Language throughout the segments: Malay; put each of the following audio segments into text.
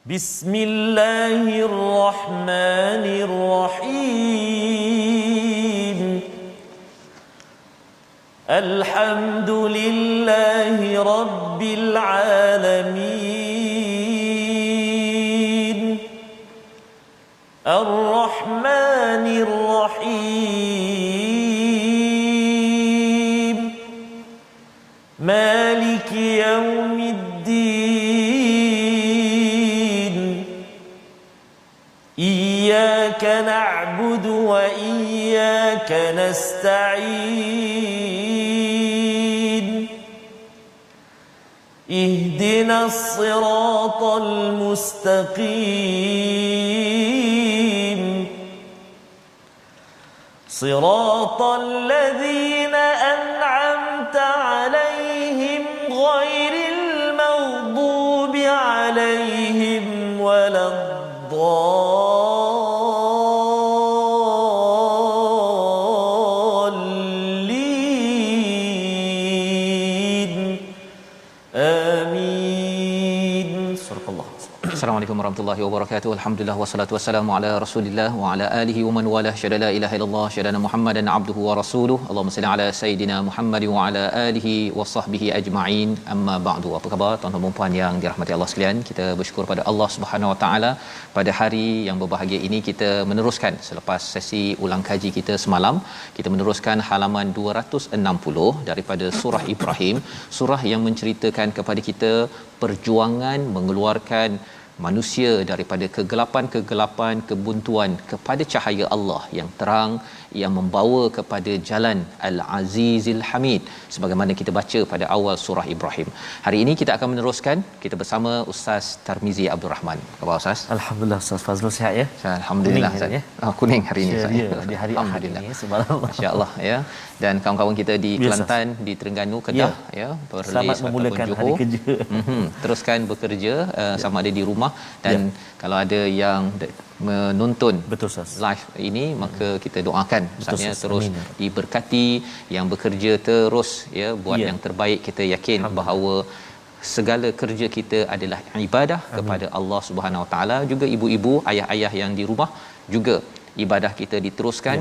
بسم الله الرحمن الرحيم الحمد لله رب العالمين الرحمن الرحيم مالك يوم الدين إياك نعبد وإياك نستعين اهدنا الصراط المستقيم صراط الذين أنعمت عليهم غير المغضوب عليهم ولا الضالين آمين صدق الله. Assalamualaikum warahmatullahi wabarakatuh. Alhamdulillah wassalatu wassalamu ala Rasulillah wa ala alihi wa man wala syada la ilaha illallah syada Muhammadan abduhu wa rasuluh. Allahumma salli ala sayidina Muhammad wa ala alihi wa sahbihi ajma'in. Amma ba'du. Apa khabar tuan-tuan dan puan yang dirahmati Allah sekalian? Kita bersyukur pada Allah Subhanahu wa taala pada hari yang berbahagia ini kita meneruskan selepas sesi ulang kaji kita semalam. Kita meneruskan halaman 260 daripada surah Ibrahim, surah yang menceritakan kepada kita perjuangan mengeluarkan manusia daripada kegelapan-kegelapan kebuntuan kepada cahaya Allah yang terang yang membawa kepada jalan Al-Azizil Hamid sebagaimana kita baca pada awal surah Ibrahim. Hari ini kita akan meneruskan kita bersama Ustaz Tarmizi Abdul Rahman. Apa khabar Ustaz? Alhamdulillah Ustaz Fazrul sihat ya? Alhamdulillah Ustaz ya. Kuning hari ini Ustaz. Ya, di hari Ahad ini subhanallah. Masya-Allah ya. Dan kawan-kawan kita di Kelantan, di Terengganu, Kedah ya, selamat memulakan hari kerja. Teruskan bekerja sama ada di rumah dan kalau ada yang menonton live ini maka kita doakan misalnya terus diberkati, yang bekerja terus ya buat yang terbaik. Kita yakin bahawa segala kerja kita adalah ibadah kepada Allah Subhanahu Wa Taala. Juga ibu-ibu, ayah-ayah yang di rumah juga ibadah kita diteruskan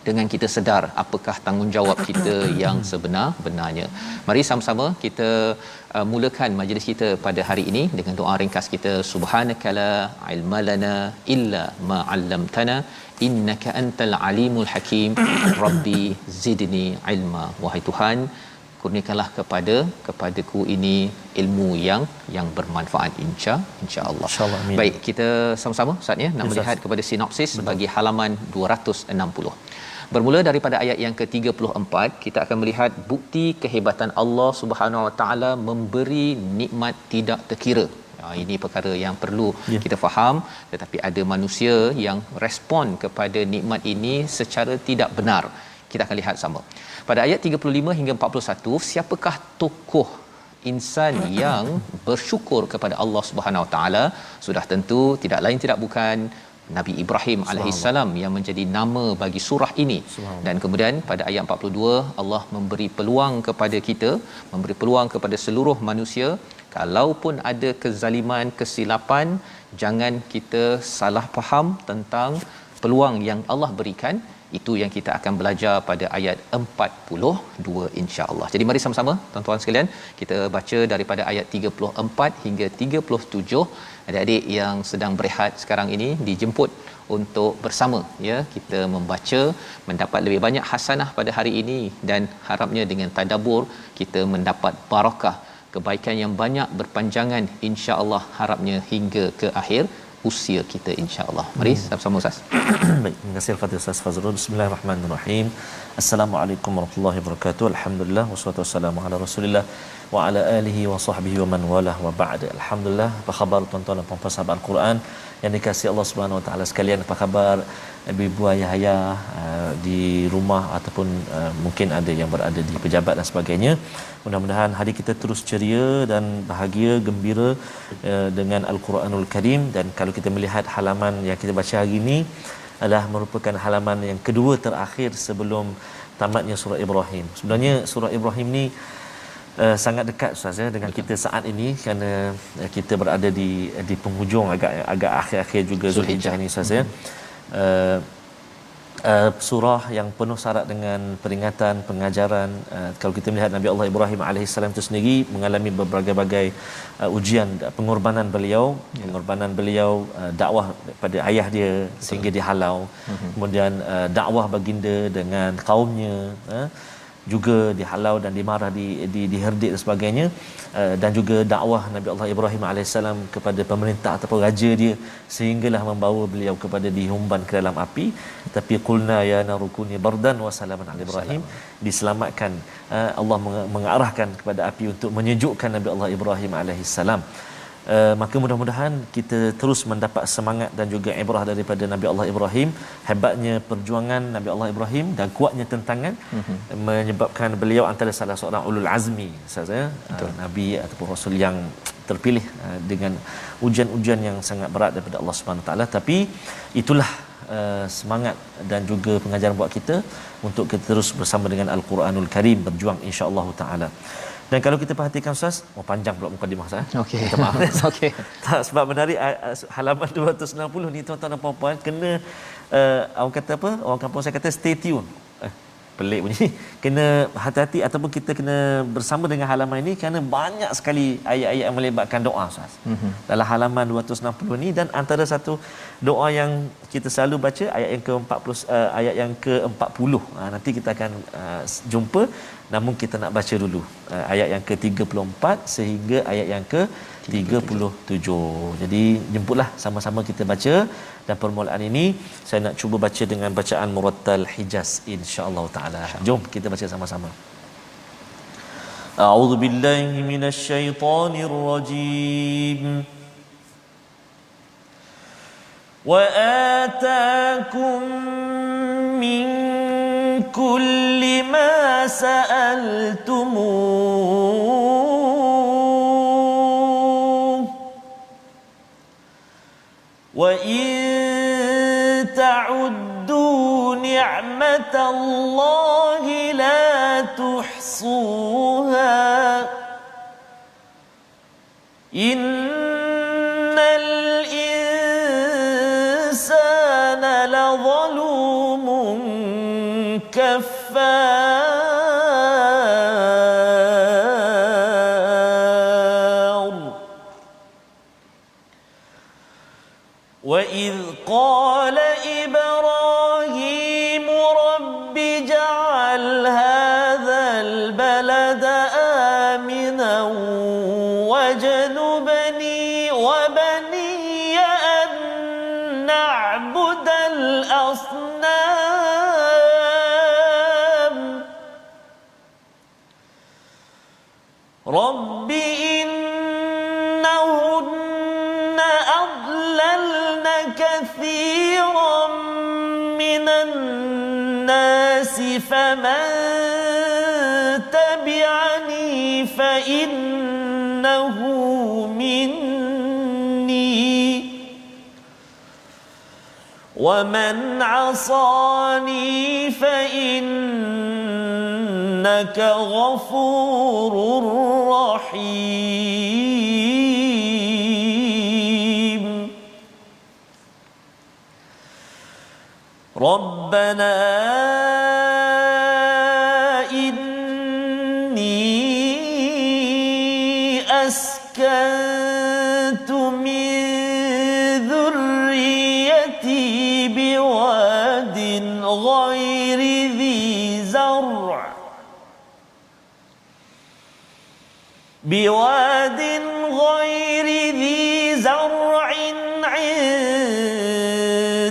dengan kita sedar apakah tanggungjawab kita yang sebenar-benarnya. Mari sama-sama kita mulakan majlis kita pada hari ini dengan doa ringkas kita. Subhanakala ilmalana illa ma 'allamtana innaka antal alimul hakim. Rabbi zidni ilma. Wahai Tuhan, kurniakanlah kepadaku ini ilmu yang bermanfaat insya-Allah. Baik, kita sama-sama saatnya nak melihat kepada sinopsis bagi halaman 260. Bermula daripada ayat yang ke-34, kita akan melihat bukti kehebatan Allah Subhanahu Wa Taala memberi nikmat tidak terkira. Ini perkara yang perlu kita faham, tetapi ada manusia yang respon kepada nikmat ini secara tidak benar. Kita akan lihat sama. Pada ayat 35 hingga 41, siapakah tokoh insan yang bersyukur kepada Allah Subhanahu Wa Taala? Sudah tentu tidak lain tidak bukan Nabi Ibrahim alaihissalam yang menjadi nama bagi surah ini. Dan kemudian pada ayat 42 Allah memberi peluang kepada kita, memberi peluang kepada seluruh manusia, kalaupun ada kezaliman, kesilapan, jangan kita salah faham tentang peluang yang Allah berikan. Itu yang kita akan belajar pada ayat 42 insya-Allah. Jadi mari sama-sama tuan-tuan sekalian kita baca daripada ayat 34 hingga 37. Adik-adik yang sedang berehat sekarang ini dijemput untuk bersama ya kita membaca, mendapat lebih banyak hasanah pada hari ini dan harapnya dengan tadabbur kita mendapat barakah, kebaikan yang banyak berpanjangan insya-Allah, harapnya hingga ke akhir usia kita insya-Allah. Mari sama-sama Ustaz. Baik, terima kasih Al-Fatihah Ustaz Fazrul. Bismillahirrahmanirrahim. Assalamualaikum warahmatullahi wabarakatuh. Alhamdulillah wassalatu wassalamu ala Rasulillah wa ala alihi wa sahbihi wa man walah wa ba'd. Alhamdulillah. Apa khabar tuan-tuan dan puan-puan sahabat Al-Quran yang dikasihi Allah Subhanahu wa taala sekalian? Apa khabar ibu-ibu, ayah-ayah di rumah ataupun mungkin ada yang berada di pejabat dan sebagainya. Mudah-mudahan hari kita terus ceria dan bahagia, gembira dengan Al-Quranul Karim. Dan kalau kita melihat halaman yang kita baca hari ini adalah merupakan halaman yang kedua terakhir sebelum tamatnya surah Ibrahim. Sebenarnya surah Ibrahim ni sangat dekat Ustaz ya dengan kita saat ini, kerana kita berada di penghujung agak akhir-akhir juga Zulhijjah ini Ustaz ya. Surah yang penuh syarat dengan peringatan, pengajaran. Kalau kita melihat Nabi Allah Ibrahim alaihissalam itu sendiri mengalami berbagai-bagai ujian, pengorbanan beliau, dakwah pada ayah dia sehingga dihalau, kemudian dakwah baginda dengan kaumnya juga dihalau dan dimarah, diherdik dan sebagainya, dan juga dakwah Nabi Allah Ibrahim alaihissalam kepada pemerintah ataupun raja dia sehinggalah membawa beliau kepada dihumban ke dalam api. Tapi qulna ya narukuni bardan wa salaman ala Ibrahim, diselamatkan, Allah mengarahkan kepada api untuk menyejukkan Nabi Allah Ibrahim alaihissalam. Maka mudah-mudahan kita terus mendapat semangat dan juga ibrah daripada Nabi Allah Ibrahim. Hebatnya perjuangan Nabi Allah Ibrahim dan kuatnya tentangan menyebabkan beliau antara salah seorang ulul azmi saja, nabi ataupun rasul yang terpilih dengan ujian-ujian yang sangat berat daripada Allah Subhanahu taala. Tapi itulah semangat dan juga pengajaran buat kita untuk kita terus bersama dengan Al-Quranul Karim, berjuang insya-Allah taala. Dan kalau kita perhatikan Ustaz, panjang pula mukadimah saya. Okey. Minta maaf. Okey. Tak, sebab menarik halaman 260 ni tuan-tuan dan puan-puan, kena orang kata apa? Orang kampung saya kata stay tune. Pelik bunyi. Kena hati-hati ataupun kita kena bersama dengan halaman ini kerana banyak sekali ayat-ayat yang melibatkan doa Ustaz. Dalam halaman 260 ni, dan antara satu doa yang kita selalu baca ayat yang ke-40, ayat yang ke-40. Nanti kita akan jumpa, namun kita nak baca dulu ayat yang ke-34 sehingga ayat yang ke-37. Jadi jemputlah sama-sama kita baca, dan permulaan ini saya nak cuba baca dengan bacaan Murattal Hijaz insya-Allah taala. Jom kita baca sama-sama. A'udzu billahi minasy syaithanir rajim. Wa ataakum min kulli ma sa'altumuh wa in ta'uddu ni'matallahi la tuhsuha innal insana lazalumun kaffar. وَإِذْ قَالَ إِبْرَاهِيمُ رَبِّ اجْعَلْ هَذَا الْبَلَدَ آمِنًا وَاجْنُبْنِي وَبَنِيَّ أَن نَّعْبُدَ الْأَصْنَامَ رَبِّ إِنَّهُنَّ أَضْلَلْنَ كَثِيرًا مِّنَ النَّاسِ فَمَن تَبِعَنِي فَإِنَّهُ مِنِّي وَمَنْ عَصَانِي فَإِنَّكَ غَفُورٌ رَّحِيمٌ رَبَّنَا إِنِّي أَسْكَنتُ مِن ذُرِّيَّتِي بِوَادٍ غَيْرِ ذِي زَرْعٍ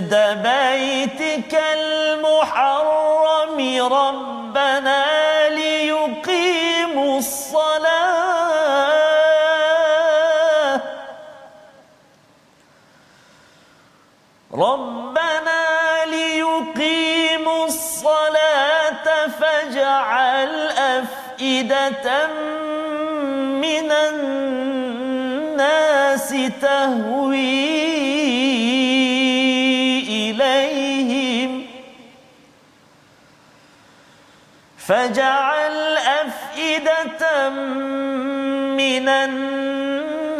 عند بيتك المحرم ربنا ليقيموا الصلاة فاجعل أفئدة من الناس تهوي إليهم فاجعل أفئدة minan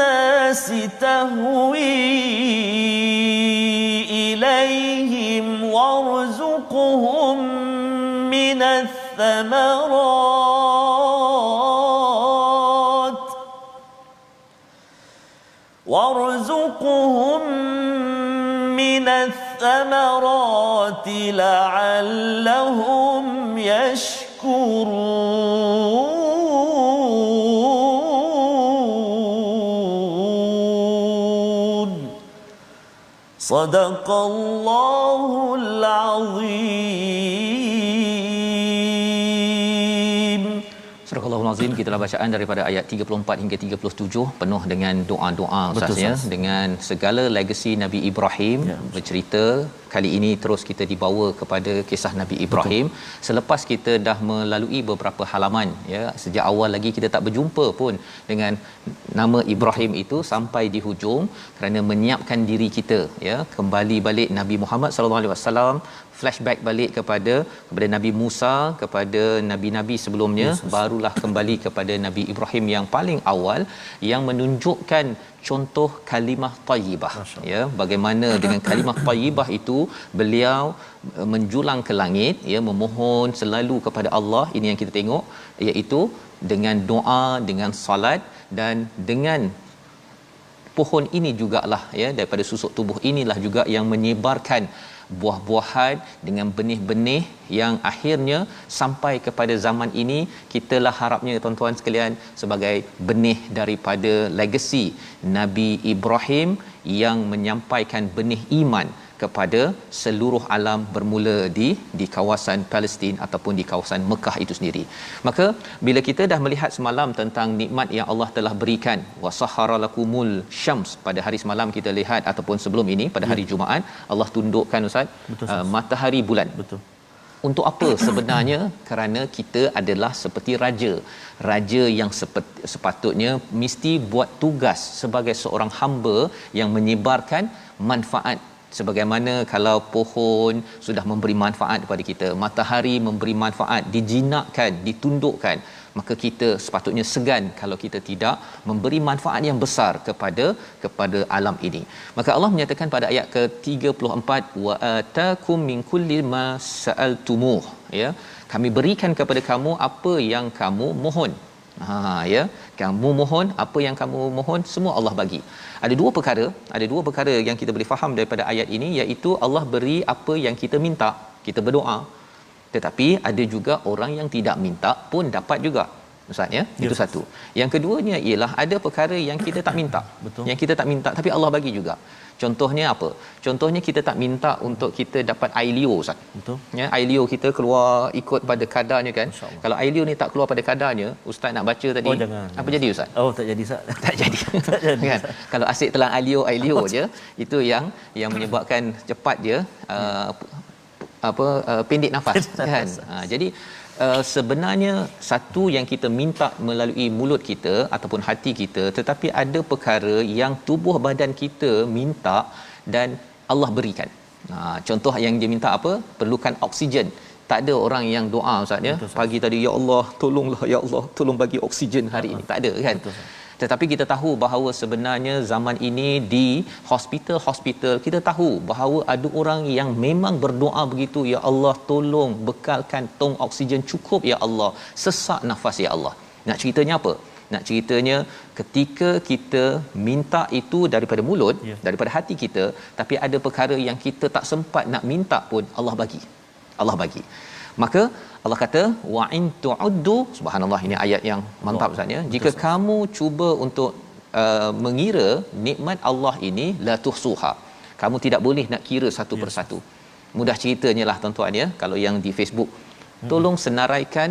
nasi tahwi ilaihim warzuqhum minats thamarat warzuqhum minats الثمرات لعلهم يشكرون صدق الله العظيم. Surah Al-Azim, kita bacaan daripada ayat 34 hingga 37 penuh dengan doa-doa Ustaz ya, dengan segala legasi Nabi Ibrahim bercerita. Kali ini terus kita dibawa kepada kisah Nabi Ibrahim. Selepas kita dah melalui beberapa halaman ya, sejak awal lagi kita tak berjumpa pun dengan nama Ibrahim itu sampai di hujung kerana menyiapkan diri kita ya, kembali balik Nabi Muhammad sallallahu alaihi wasallam, flashback balik kepada Nabi Musa, kepada nabi-nabi sebelumnya, barulah kembali kepada Nabi Ibrahim yang paling awal yang menunjukkan contoh kalimah thayyibah ya, bagaimana dengan kalimah thayyibah itu beliau menjulang ke langit ya, memohon selalu kepada Allah. Ini yang kita tengok, iaitu dengan doa, dengan salat, dan dengan pohon ini jugalah ya, daripada susuk tubuh inilah juga yang menyebarkan buah-buahan dengan benih-benih yang akhirnya sampai kepada zaman ini. Kitalah harapnya tuan-tuan sekalian sebagai benih daripada legasi Nabi Ibrahim yang menyampaikan benih iman kepada seluruh alam, bermula di kawasan Palestin ataupun di kawasan Mekah itu sendiri. Maka bila kita dah melihat semalam tentang nikmat yang Allah telah berikan, wasahara lakumul syams, pada hari semalam kita lihat ataupun sebelum ini pada hari Jumaat Allah tundukkan Ustaz matahari bulan. Betul. Untuk apa sebenarnya? Kerana kita adalah seperti raja yang sepatutnya mesti buat tugas sebagai seorang hamba yang menyebarkan manfaat. Sebagaimana kalau pohon sudah memberi manfaat kepada kita, matahari memberi manfaat, dijinakkan, ditundukkan, maka kita sepatutnya segan kalau kita tidak memberi manfaat yang besar kepada alam ini. Maka Allah menyatakan pada ayat ke-34, wa atakum min kulli ma sa'altumuh ya, kami berikan kepada kamu apa yang kamu mohon. Ya, kamu mohon apa yang kamu mohon, semua Allah bagi. Ada dua perkara yang kita boleh faham daripada ayat ini, iaitu Allah beri apa yang kita minta, kita berdoa. Tetapi ada juga orang yang tidak minta pun dapat juga. Ustaz ya, itu satu. Yang keduanya ialah ada perkara yang kita tak minta. Betul. Yang kita tak minta tapi Allah bagi juga. Contohnya apa? Contohnya kita tak minta untuk kita dapat air liur Ustaz. Betul. Ya, air liur kita keluar ikut pada kadarnya kan. Kalau air liur ni tak keluar pada kadarnya, Ustaz nak baca tadi. Apa jadi Ustaz? Tak jadi Ustaz. Tak jadi. Tak jadi. Kan? Kalau asyik telan air liur je, itu yang menyebabkan cepat dia pendek nafas kan. Jadi sebenarnya satu yang kita minta melalui mulut kita ataupun hati kita, tetapi ada perkara yang tubuh badan kita minta dan Allah berikan. Contoh yang dia minta apa? Perlukan oksigen. Tak ada orang yang doa Ustaz ya, pagi tadi ya Allah tolonglah, ya Allah tolong bagi oksigen hari ini. Tak ada kan. Tetapi kita tahu bahawa sebenarnya zaman ini di hospital kita tahu bahawa ada orang yang memang berdoa begitu, ya Allah tolong bekalkan tong oksigen cukup ya Allah, sesak nafas ya Allah. Nak ceritanya apa? Nak ceritanya ketika kita minta itu daripada mulut, daripada hati kita, tapi ada perkara yang kita tak sempat nak minta pun Allah bagi. Allah bagi. Maka Allah kata wa in tu'uddu, subhanallah, ini ayat yang mantap Ustaz ya. Jika kamu cuba untuk mengira nikmat Allah ini, la tuhsuha, kamu tidak boleh nak kira satu persatu. Mudah ceritanya lah tuan-tuan ya, kalau yang di Facebook, tolong senaraikan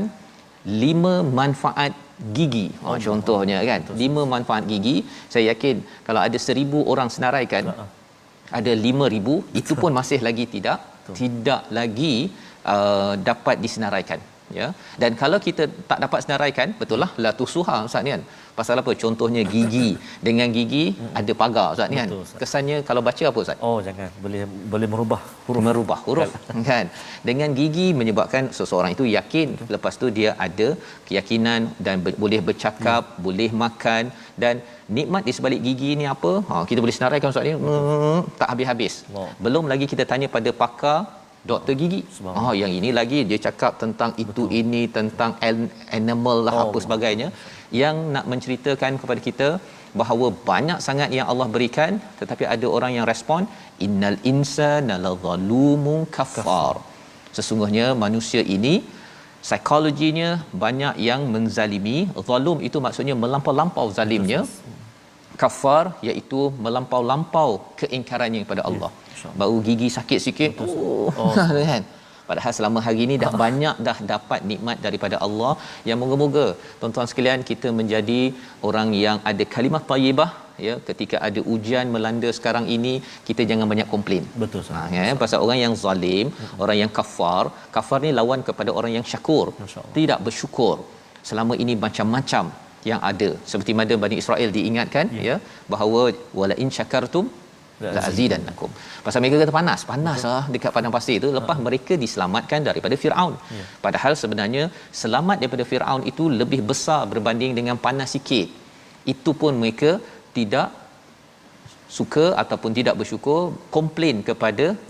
5 manfaat gigi. Contohnya kan, 5 manfaat gigi. Saya yakin kalau ada 1000 orang senaraikan, ada 5000, itu pun masih lagi tidak lagi dapat disenaraikan. ya. Dan kalau kita tak dapat senaraikan, betul lah la tusuha ustaz ni kan. Pasal apa? Contohnya gigi, dengan gigi ada pagar ustaz ni kan. Kesannya kalau baca apa ustaz? Oh jangan, boleh merubah huruf kan. Dengan gigi menyebabkan seseorang itu yakin, lepas tu dia ada keyakinan dan boleh bercakap, boleh makan, dan nikmat di sebalik gigi ni apa? Kita boleh senaraikan ustaz ni tak habis-habis. Belum lagi kita tanya pada pakar doktor gigi. Yang ini lagi dia cakap tentang itu ini, tentang animal lah apa sebagainya, yang nak menceritakan kepada kita bahawa banyak sangat yang Allah berikan, tetapi ada orang yang respon innal insana lazalumun kafar. Sesungguhnya manusia ini psikologinya banyak yang menzalimi. Zalum itu maksudnya melampau-lampau zalimnya. Kafar iaitu melampau-lampau keingkarannya kepada Allah. Baru gigi sakit sikit kan. Padahal selama hari ini dah banyak dah dapat nikmat daripada Allah, yang moga-moga tuan-tuan sekalian kita menjadi orang yang ada kalimah thayyibah, ya. Ketika ada ujian melanda sekarang ini, kita jangan banyak komplain. Betul sangat. Ya, pasal orang yang zalim, orang yang kafar ni lawan kepada orang yang syakur, tidak bersyukur. Selama ini macam-macam yang ada, seperti mana Bani Israel diingatkan, ya, bahawa wala in syakartum la azidannakum. Pasal mereka kata panas lah dekat padang pasir itu, lepas mereka diselamatkan daripada Firaun. Padahal sebenarnya selamat daripada Firaun itu lebih besar berbanding dengan panas sikit. Itu pun mereka tidak suka ataupun tidak bersyukur, komplain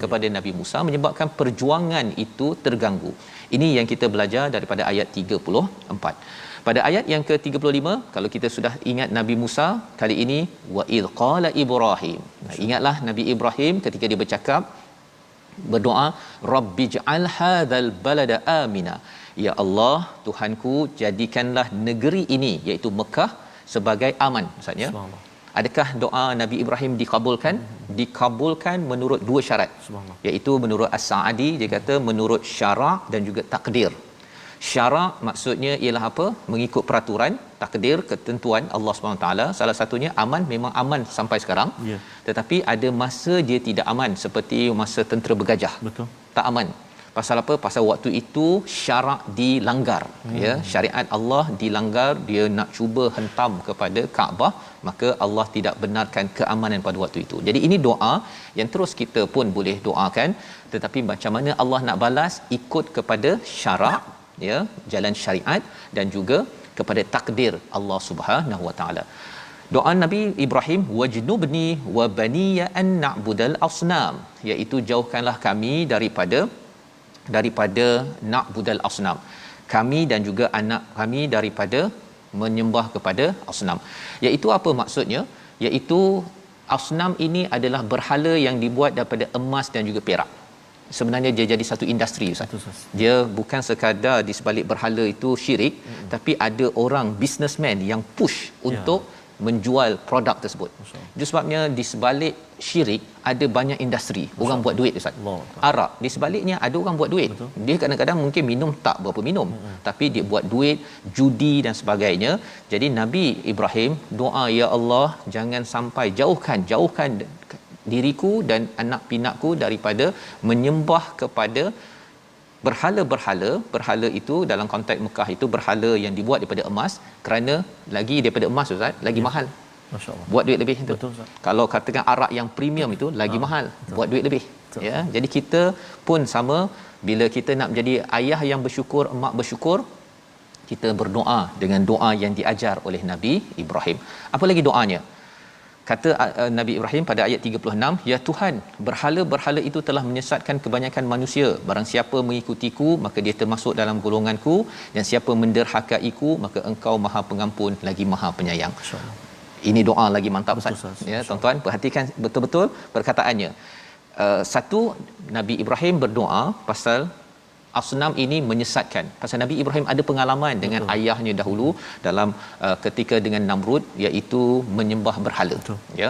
kepada Nabi Musa, menyebabkan perjuangan itu terganggu. Ini yang kita belajar daripada ayat 34. Pada ayat yang ke-35, kalau kita sudah ingat Nabi Musa, kali ini wa id qala Ibrahim. Ingatlah Nabi Ibrahim ketika dia berdoa, Rabbij'al hadzal balada amina. Ya Allah, Tuhanku, jadikanlah negeri ini iaitu Mekah sebagai aman. Maksudnya, adakah doa Nabi Ibrahim dikabulkan? Dikabulkan menurut dua syarat. Iaitu menurut As-Sa'di, dia kata menurut syarak dan juga takdir. Syarak maksudnya ialah apa? Mengikut peraturan, takdir, ketentuan Allah SWT. Salah satunya aman, memang aman sampai sekarang. Tetapi ada masa dia tidak aman, seperti masa tentera bergajah. Betul. Tak aman. Pasal apa? Pasal waktu itu syarak dilanggar. Ya, syariat Allah dilanggar, dia nak cuba hentam kepada Kaabah, maka Allah tidak benarkan keamanan pada waktu itu. Jadi ini doa yang terus kita pun boleh doakan, tetapi macam mana Allah nak balas? Ikut kepada syarak, ya, jalan syariat, dan juga kepada takdir Allah Subhanahu Wa Taala. Doa Nabi Ibrahim, wajnubni wa baniya an na'budal asnam, iaitu jauhkanlah kami daripada na'budal asnam, kami dan juga anak kami daripada menyembah kepada asnam. Iaitu apa maksudnya? Iaitu asnam ini adalah berhala yang dibuat daripada emas dan juga perak. Sebenarnya dia jadi satu industri, Ustaz. Dia bukan sekadar di sebalik berhala itu syirik, tapi ada orang businessman yang push untuk menjual produk tersebut. Itu sebabnya di sebalik syirik ada banyak industri. Orang buat duit, Ustaz. Arak, di sebaliknya ada orang buat duit. Dia kadang-kadang mungkin minum tak berapa minum, tapi dia buat duit, judi dan sebagainya. Jadi Nabi Ibrahim doa, ya Allah, jangan sampai jauhkan diriku dan anak pinakku daripada menyembah kepada berhala itu dalam konteks Mekah itu berhala yang dibuat daripada emas, kerana lagi daripada emas, Ustaz, lagi mahal. Masya-Allah. Buat duit lebih itu. Betul, Ustaz. Kalau katakan arak yang premium itu lagi mahal, buat duit lebih. Betul. Ya, jadi kita pun sama, bila kita nak menjadi ayah yang bersyukur, emak bersyukur, kita berdoa dengan doa yang diajar oleh Nabi Ibrahim. Apa lagi doanya? Kata Nabi Ibrahim pada ayat 36, ya Tuhan, berhala-berhala itu telah menyesatkan kebanyakan manusia. Barang siapa mengikutiku, maka dia termasuk dalam golonganku, dan siapa menderhakaiku, maka engkau Maha Pengampun lagi Maha Penyayang. Ini doa lagi mantap, Ustaz. Ya, tuan-tuan perhatikan betul-betul perkataannya. Satu, Nabi Ibrahim berdoa pasal asnam ini menyesatkan. Pasal Nabi Ibrahim ada pengalaman dengan ayahnya dahulu dalam ketika dengan Namrud, iaitu menyembah berhala. Ya,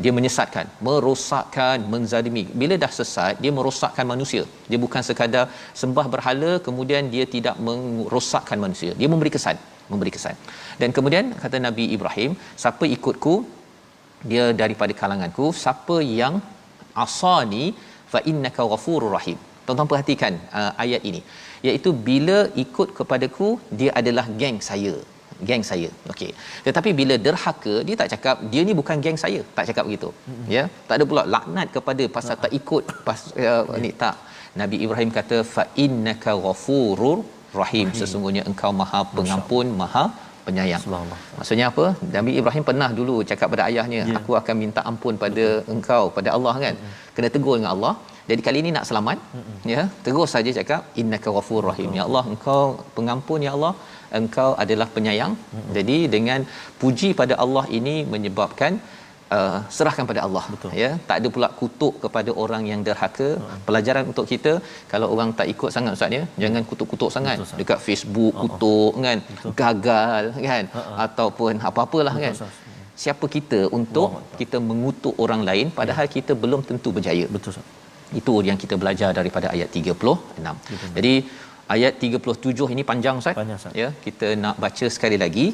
dia menyesatkan, merosakkan, menzalimi. Bila dah sesat, dia merosakkan manusia. Dia bukan sekadar sembah berhala kemudian dia tidak merosakkan manusia. Dia memberi kesan. Dan kemudian kata Nabi Ibrahim, siapa ikutku, dia daripada kalanganku. Siapa yang asani fa innaka ghafurur rahim, Tuan-tuan perhatikan ayat ini, iaitu bila ikut kepadaku dia adalah geng saya. Okey. Tetapi bila derhaka, dia tak cakap dia ni bukan geng saya, tak cakap begitu. Ya, tak ada pula laknat kepada pasal tak ikut ni tak. Nabi Ibrahim kata fa innaka ghafurur rahim, sesungguhnya engkau Maha Pengampun, Maha Penyayang. Maksudnya apa? Nabi Ibrahim pernah dulu cakap pada ayahnya, aku akan minta ampun pada engkau, pada Allah kan. Kena tegur dengan Allah. Jadi kali ini nak selamat, ya, terus saja cakap innaka ghafurur rahim. Ya Allah, engkau pengampun, ya Allah, engkau adalah penyayang. Jadi dengan puji pada Allah ini menyebabkan serahkan pada Allah. Ya, tak ada pula kutuk kepada orang yang derhaka. Pelajaran untuk kita, kalau orang tak ikut sangat ustaz ya, jangan kutuk-kutuk sangat. Dekat Facebook kutuk kan, gagal kan, ataupun apa-apalah kan. Siapa kita untuk kita mengutuk orang lain padahal kita belum tentu berjaya. Betul Ustaz. Itu yang kita belajar daripada ayat 36. Jadi ayat 37 ini panjang Ustaz. Ya, kita nak baca sekali lagi.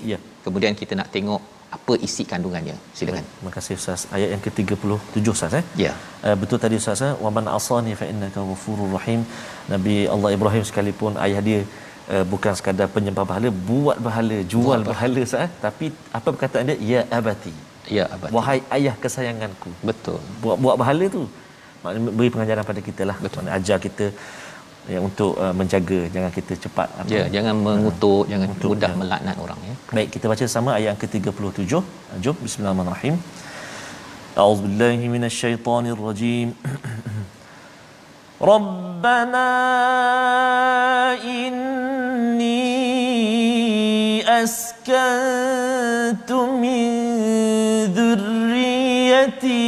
Kemudian kita nak tengok apa isi kandungannya. Silakan. Terima kasih Ustaz. Ayat yang ke-37 Ustaz Ya. Betul tadi Ustaz, wa man asani fa innaka ghafurur rahim. Nabi Allah Ibrahim sekalipun ayah dia bukan sekadar penyembah berhala, buat berhala, jual berhala Ustaz, tapi apa perkataan dia? Ya abati. Ya abati. Wahai ayah kesayanganku. Betul. Buat berhala tu maknanya beri pengajaran pada kita lah. Betul. Ajar kita ya, untuk menjaga, jangan kita cepat jangan mengutuk, jangan mudah melaknat orang ya. Baik, kita baca sama ayat yang ke-37. Jom, bismillahirrahmanirrahim. A'udzubillahi minasyaitonir rajim. Rabbana inni askantu min dhurriyyati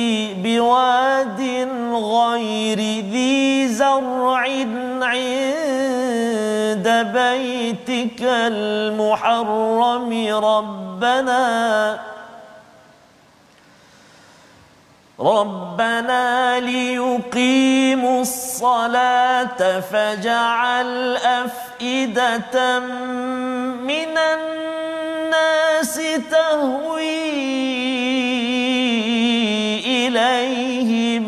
biwadin ghairi dhi zar'in 'inda baitikal muharram ربنا ليقيموا الصلاة فاجعل أفئدة من الناس تهوي إليهم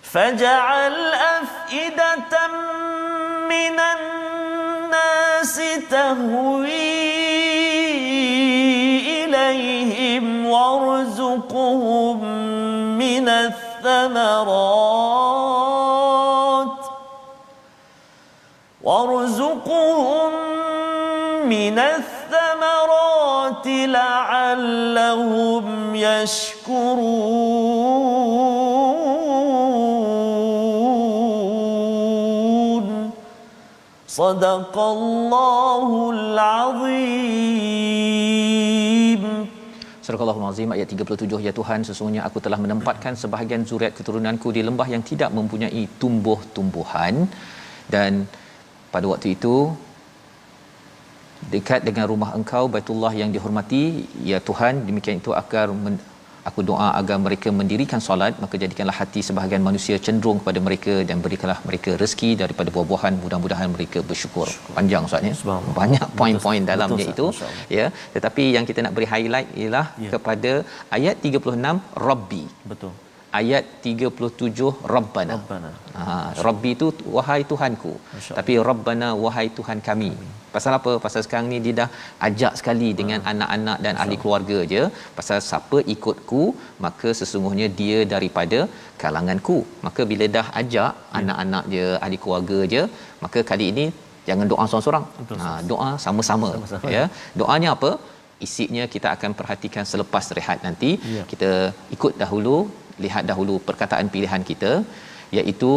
فاجعل أفئدة من الناس تهوي إليهم وارزقهم من الثمرات لعلهم يشكرون صدق الله العظيم. Surah Al-Azim ayat 37, ya Tuhan, sesungguhnya aku telah menempatkan sebahagian zuriat keturunanku di lembah yang tidak mempunyai tumbuh-tumbuhan, dan pada waktu itu dekat dengan rumah Engkau Baitullah yang dihormati, ya Tuhan, demikian itu aku doa agar mereka mendirikan solat, maka jadikanlah hati sebahagian manusia cenderung kepada mereka dan berikanlah mereka rezeki daripada buah-buahan, mudah-mudahan mereka bersyukur. Panjang Ustaz ya, banyak poin-poin dalamnya itu ya, tetapi yang kita nak beri highlight ialah kepada ayat 36 Rabbi. Betul. Ayat 37 Rabbana. Rabbi itu wahai Tuhanku, tapi Rabbana wahai Tuhan kami. Pasal apa? Pasal sekarang ni dia dah ajak sekali dengan anak-anak dan ahli keluarga je. Pasal siapa ikutku, maka sesungguhnya dia daripada kalanganku. Maka bila dah ajak anak-anak je, ahli keluarga je, maka kali ini jangan doa seorang-seorang. Doa sama-sama ya. Doanya apa? Isinya kita akan perhatikan selepas rehat nanti. Kita ikut dahulu, lihat dahulu perkataan pilihan kita, iaitu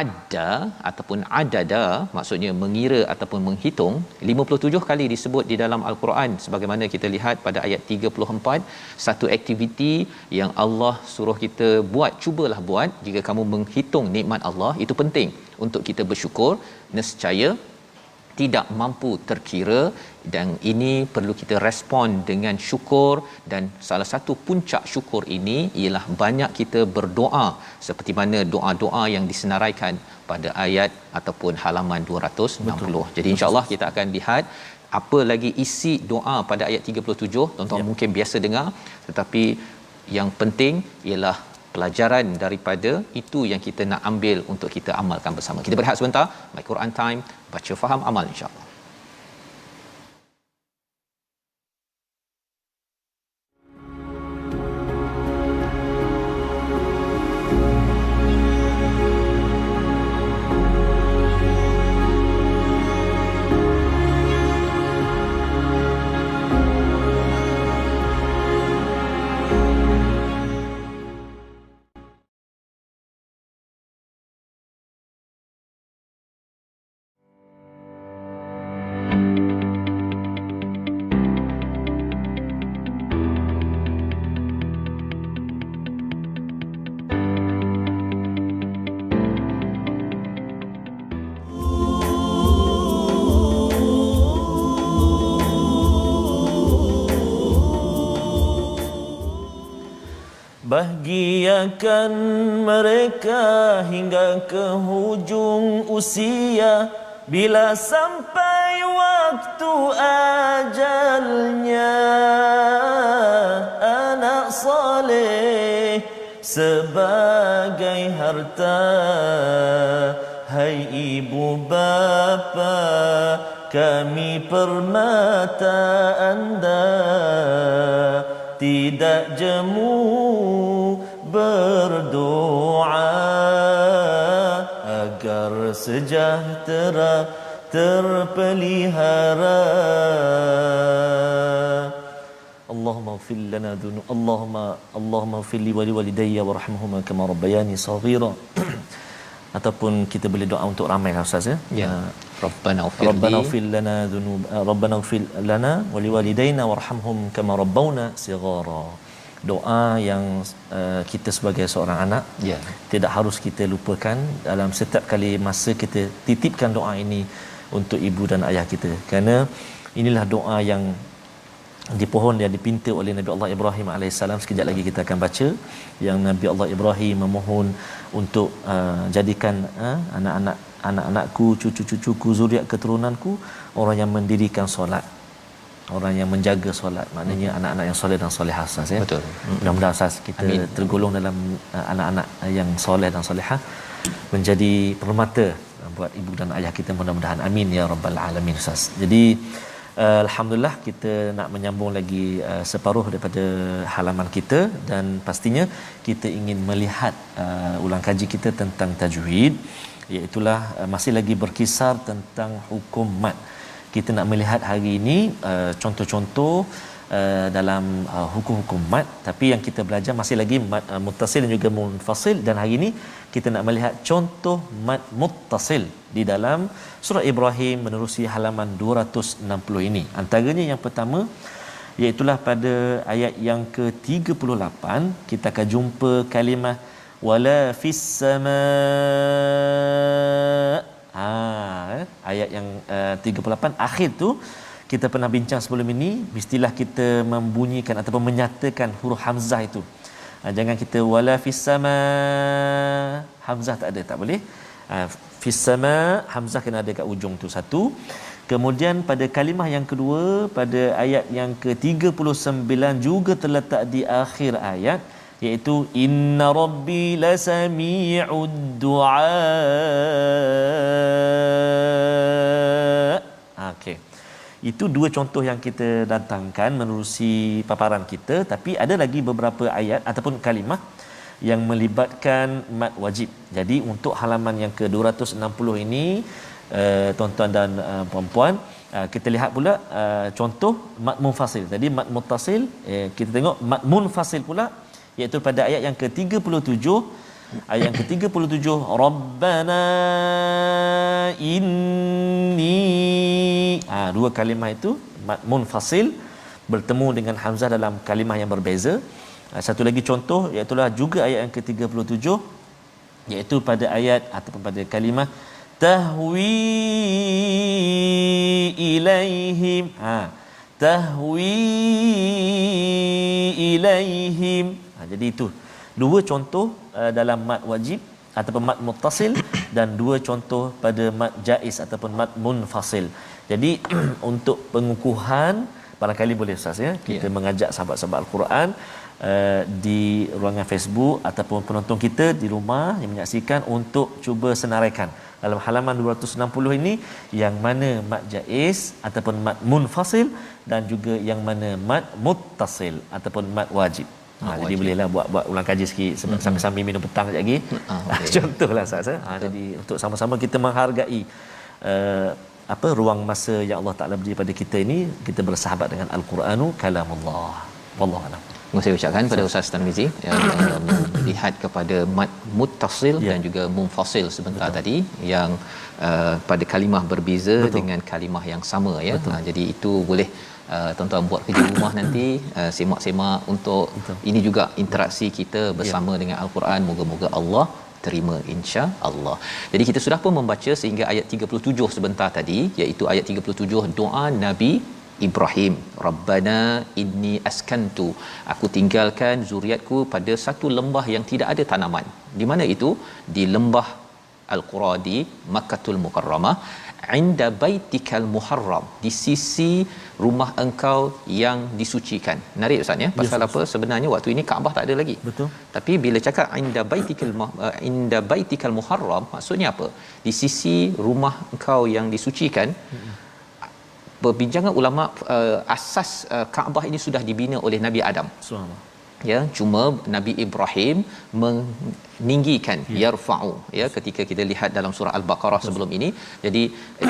adda ataupun adada, maksudnya mengira ataupun menghitung. 57 kali disebut di dalam al-Quran, sebagaimana kita lihat pada ayat 34, satu aktiviti yang Allah suruh kita buat, cubalah buat. Jika kamu menghitung nikmat Allah, itu penting untuk kita bersyukur, nescaya tidak mampu terkira, dan ini perlu kita respon dengan syukur. Dan salah satu puncak syukur ini ialah banyak kita berdoa seperti mana doa-doa yang disenaraikan pada ayat ataupun halaman 260. Betul. Jadi insya-Allah kita akan lihat apa lagi isi doa pada ayat 37. Tuan-tuan mungkin biasa dengar, tetapi yang penting ialah pelajaran daripada itu yang kita nak ambil untuk kita amalkan bersama. Kita berehat sebentar. My Quran Time, baca faham amal insya-Allah. Bahagiakan mereka hingga ke hujung usia, bila sampai waktu ajalnya. Anak saleh sebagai harta, hai ibu bapa kami permata anda. Tidak jemu berdoa agar sejahtera terpelihara. Allahumma ighfir lana dhunub Allahumma ighfir li wa liwalidayya warhamhuma kama rabbayani shaghira. Ataupun kita boleh doa untuk ramai lah Ustaz ya. Ya. Rabbana ighfir lana dhunub Rabbana ighfir lana wa liwalidayna warhamhum kama rabbawna shighara. Doa yang kita sebagai seorang anak tidak harus kita lupakan dalam setiap kali masa kita titipkan doa ini untuk ibu dan ayah kita, kerana inilah doa yang dipohon yang dipinta oleh Nabi Allah Ibrahim alaihissalam. Sekejap lagi kita akan baca yang Nabi Allah Ibrahim memohon untuk jadikan anak-anakku, cucu-cucuku, zuriat keturunanku orang yang mendirikan solat, orang yang menjaga solat, maknanya anak-anak yang soleh dan solehah Ustaz ya. Betul. Mudah-mudahan Ustaz kita tergolong dalam anak-anak yang soleh dan solehah, menjadi permata buat ibu dan ayah kita, mudah-mudahan amin ya rabbal alamin Ustaz. Jadi alhamdulillah kita nak menyambung lagi separuh daripada halaman kita, dan pastinya kita ingin melihat ulang kaji kita tentang tajwid, iaitu masih lagi berkisar tentang hukum mad. Kita nak melihat hari ini contoh-contoh dalam hukum-hukum mad, tapi yang kita belajar masih lagi mad muttasil dan juga munfasil, dan hari ini kita nak melihat contoh mad muttasil di dalam surah Ibrahim menerusi halaman 260 ini. Antaranya yang pertama iaitu pada ayat yang ke-38 kita akan jumpa kalimah wala fis sama. Ayat yang 38 akhir tu kita pernah bincang sebelum ini, mestilah kita membunyikan ataupun menyatakan huruf hamzah itu. Jangan kita wala fis sama hamzah tak ada, tak boleh. Fis sama hamzah kena ada kat ujung tu satu. Kemudian pada kalimah yang kedua pada ayat yang ke-39 juga terletak di akhir ayat, iaitu inna rabbi lasami'ud du'a. Okey. Itu dua contoh yang kita datangkan menerusi paparan kita, tapi ada lagi beberapa ayat ataupun kalimah yang melibatkan mad wajib. Jadi untuk halaman yang ke-260 ini tuan-tuan dan puan-puan, kita lihat pula contoh mad munfasil. Tadi mad muttasil, kita tengok mad munfasil pula, iaitu pada ayat yang ke-37. Ayat yang ke-37 Rabbana inni, dua kalimah itu mad munfasil bertemu dengan hamzah dalam kalimah yang berbeza. Satu lagi contoh iaitu juga ayat yang ke-37, iaitu pada ayat ataupun pada kalimah tahwi ilaihim. Tahwi ilaihim. Jadi itu dua contoh dalam mad wajib ataupun mad muttasil, dan dua contoh pada mad jaiz ataupun mad munfasil. Jadi untuk pengukuhan barangkali boleh Ustaz ya kita mengajak sahabat-sahabat Al-Quran di ruangan Facebook ataupun penonton kita di rumah yang menyaksikan untuk cuba senaraikan dalam halaman 260 ini yang mana mad jaiz ataupun mad munfasil dan juga yang mana mad muttasil ataupun mad wajib. Jadi bolehlah buat ulang kaji sikit sambil-sambil minum petang sekejap lagi. Contohlah Ustaz. Jadi untuk sama-sama kita menghargai ruang masa yang Allah Taala beri pada kita ini, kita bersahabat dengan Al-Quranu kalamullah. Wallahu a'lam. Terima kasih ucapkan pada Ustaz Tarmizi yang melihat kepada mad muttasil dan juga munfasil sebentar tadi yang pada kalimah berbeza dengan kalimah yang sama ya. Jadi itu boleh tuan-tuan buat kerja rumah nanti semak-semak untuk ini juga interaksi kita bersama dengan Al-Quran. Moga-moga Allah terima insya-Allah. Jadi kita sudah pun membaca sehingga ayat 37 sebentar tadi, iaitu ayat 37 doa Nabi Ibrahim. Rabbana inni askantu, aku tinggalkan zuriatku pada satu lembah yang tidak ada tanaman. Di mana itu? Di lembah Al-Qura di Makkahul Mukarramah, inda baitikal muharram, di sisi rumah engkau yang disucikan. Menarik Ustaz ya, pasal apa? Sebenarnya waktu ini Kaabah tak ada lagi. Betul. Tapi bila cakap inda baitikal muharram, maksudnya apa? Di sisi rumah engkau yang disucikan. Perbincangan ulama asas Kaabah ini sudah dibina oleh Nabi Adam. Subhanallah. Ya, cuma Nabi Ibrahim meninggikan yarfa'u ya, ketika kita lihat dalam surah Al-Baqarah sebelum ini. Jadi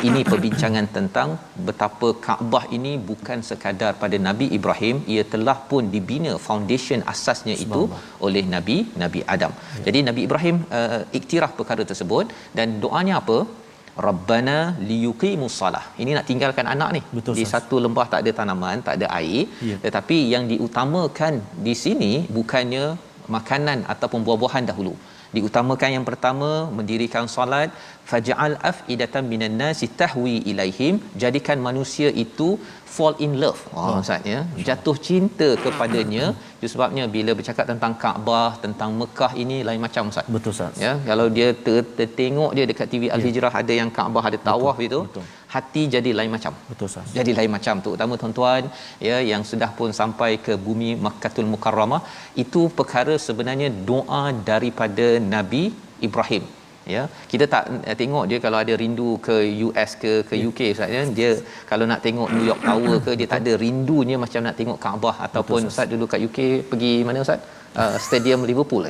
ini perbincangan tentang betapa Kaabah ini bukan sekadar pada Nabi Ibrahim, ia telah pun dibina, foundation asasnya itu oleh Nabi Adam. Jadi Nabi Ibrahim iktiraf perkara tersebut dan doanya apa? Rabbana liyuqimus salah. Ini nak tinggalkan anak ni. Betul, di satu lembah tak ada tanaman, tak ada air, tetapi yang diutamakan di sini bukannya makanan ataupun buah-buahan dahulu. Diutamakan yang pertama mendirikan solat, faj'al af'idatan minan nasi tahwi ilaihim, jadikan manusia itu fall in love. Ustaz ya, jatuh cinta kepadanya. Itu sebabnya bila bercakap tentang Kaabah, tentang Mekah ini lain macam Ustaz. Betul Ustaz. Ya, kalau dia tertengok dia dekat TV Al-Hijrah ada yang Kaabah ada tawaf itu, hati jadi lain macam. Betul Ustaz. Jadi lain macam, terutama tuan-tuan ya yang sudah pun sampai ke bumi Makkahul Mukarramah, itu perkara sebenarnya doa daripada Nabi Ibrahim. Ya, kita tak tengok dia kalau ada rindu ke US ke UK Ustaz ya, dia kalau nak tengok New York Tower ke, dia tak ada rindunya macam nak tengok Kaabah. Ataupun Ustaz dulu kat UK pergi mana Ustaz? Stadium Liverpool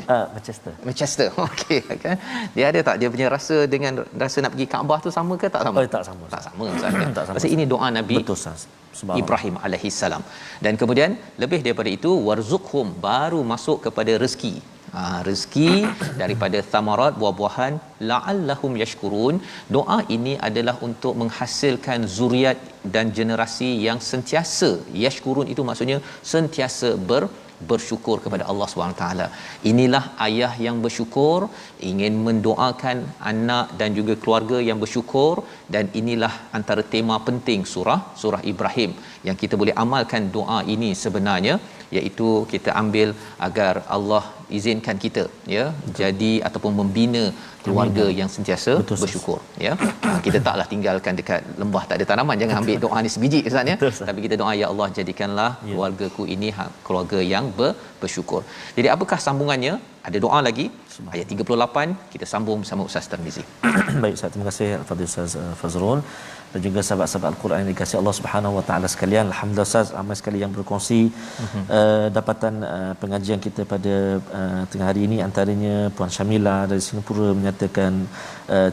Manchester. Okey kan, dia ada tak dia punya rasa dengan rasa nak pergi Kaabah tu sama ke tak sama? Tak sama Ustaz kan? Pasal ini doa Nabi Ibrahim alaihi salam. Dan kemudian lebih daripada itu, warzuqhum, baru masuk kepada rezeki. Rezeki daripada thamarat, buah-buahan, la'allahum yashkurun. Doa ini adalah untuk menghasilkan zuriat dan generasi yang sentiasa yashkurun, itu maksudnya sentiasa bersyukur kepada Allah SWT. Inilah ayah yang bersyukur, ingin mendoakan anak dan juga keluarga yang bersyukur. Dan inilah antara tema penting surah Ibrahim yang kita boleh amalkan doa ini sebenarnya, iaitu kita ambil agar Allah izinkan kita ya jadi ataupun membina keluarga yang sentiasa bersyukur ya. Kita taklah tinggalkan dekat lembah tak ada tanaman, jangan ambil doa ni sebiji Ustaz ya. Tapi kita doa, ya Allah jadikanlah keluargaku ini keluarga yang bersyukur. Jadi apakah sambungannya? Ada doa lagi ayat 38, kita sambung bersama Ustaz Tarmizi. Baik Ustaz, terima kasih Al-Fadhil Ustaz Fazrul dan juga sahabat-sahabat Al-Quran yang dikasihi Allah Subhanahu Wa Taala sekalian. Alhamdulillah Ustaz, ramai sekali yang berkongsi dapatan pengajian kita pada tengah hari ini. Antaranya Puan Syamila dari Singapura menyatakan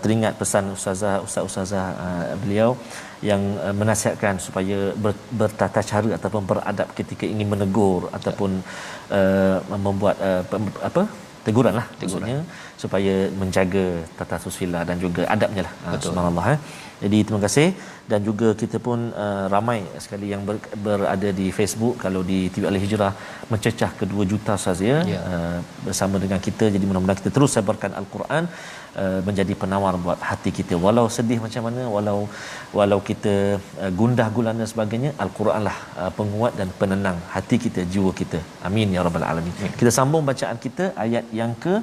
teringat pesan ustazah beliau yang menasihatkan supaya bertata cara ataupun beradab ketika ingin menegur ataupun membuat teguranlah maksudnya, supaya menjaga tata susila dan juga adabnya lah. Subhanallah. Jadi terima kasih. Dan juga kita pun ramai sekali yang berada di Facebook. Kalau di TV Al-Hijrah mencecah ke 2 juta saja bersama dengan kita. Jadi mudah-mudahan kita terus sebarkan Al-Quran, menjadi penawar buat hati kita. Walau sedih macam mana, walau kita gundah gulana sebagainya, Al-Quran lah penguat dan penenang hati kita, jiwa kita. Amin ya rabbal alamin. Kita sambung bacaan kita ayat yang ke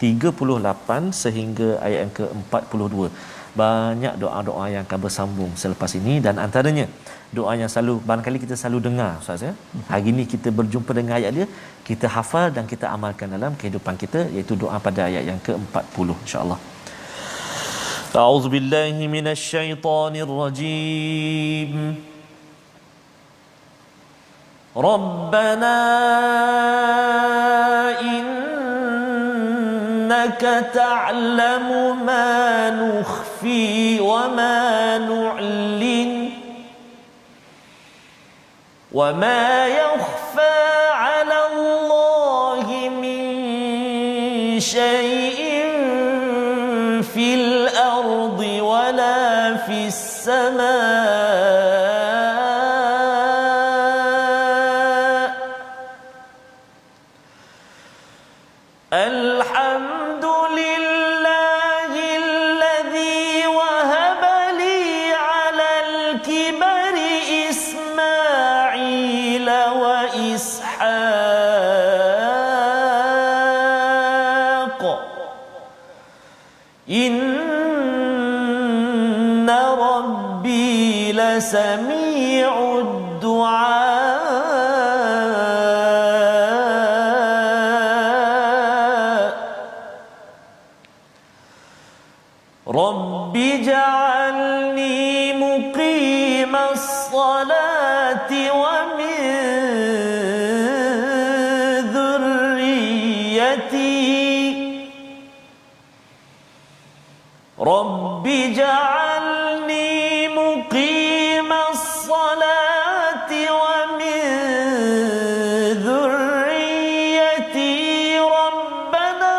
38 sehingga ayat yang ke 42. banyak doa-doa yang akan bersambung selepas ini, dan antaranya doa yang selalu barangkali kita selalu dengar Ustaz ya. Hari ini kita berjumpa dengan ayat dia, kita hafal dan kita amalkan dalam kehidupan kita, iaitu doa pada ayat yang ke-40 insya-Allah. A'udzubillahi minasyaitonirrajim. Rabbana innaka ta'lamu ma nukhfi wa ma nu'lin wa ma yakhfa 'ala Allahi min shay'in fil ardi wa la fis samaa. Alhamdulillahi alladhi wahaba li 'ala al-kibari Ismail wa Ishaq. Inna rabbi lasami'ud du'a. Rabbi ja'alni muqimas salati wa min dhurriyyati. Rabbi ja'alni muqimas salati wa min dhurriyyati. Rabbana